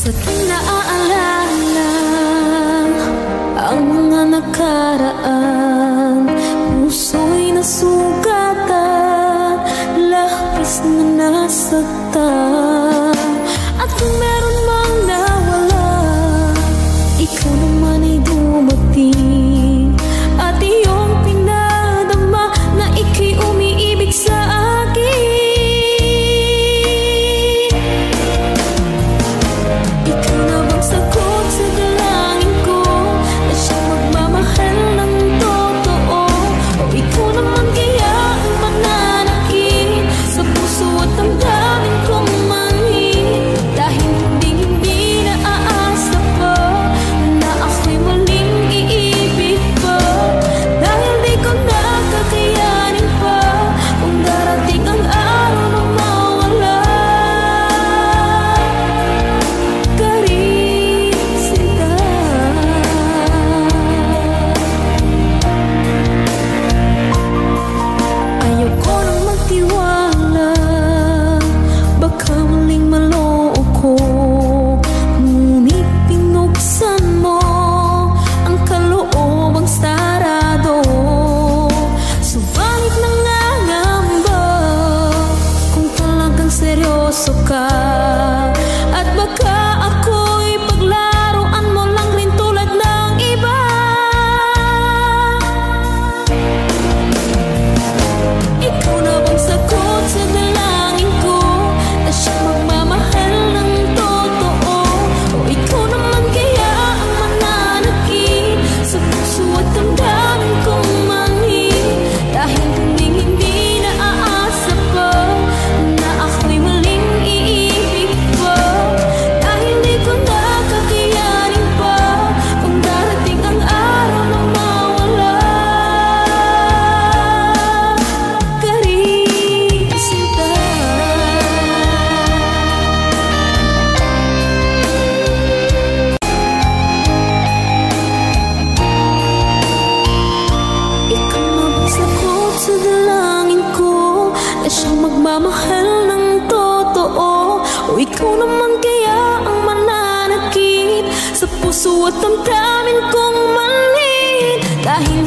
Sa tuwing naaalala ang mga nakaraan, puso'y nasugatan, labis na nasaktan. At kung meron mang nawala, ikaw naman ay dumating, at iyong pinadama na ika'y umiibig sa akin. Ikaw na bang sagot sa dalangin ko, na siyang magmamahal ng totoo? O ikaw naman kaya ang mananakit sa puso at damdamin kong manhid? Dahil hindi na aasa pa na ako'y muling iibig pa. Dahil di ko na kakayanin pa kung darating ang araw na mawala ka rin, sinta. Ayaw ko nang magtiwala, baka muling maloo ko. Ngunit pinuksan mo ang kaloobang sarado. Subalit nangangamba kung talagang seryoso ka, at baka ako'y paglaruan mo lang rin tulad ng iba. Ikaw na bang sagot sa dalangin ko, na siyang magmamahal ng totoo? O ikaw naman kaya ang mananakit sa puso at damdamin kong manhid? Dahil hindi na aasa pa na ako'y muling iibig pa. Dahil di ko na kakayanin pa kung darating ang araw na mawala ka rin, sinta. Ikaw na bang sagot sa dalangin ko, na siyang magmamahal ng totoo? O ikaw naman kaya ang mananakit sa puso at damdamin kong manhid? Dahil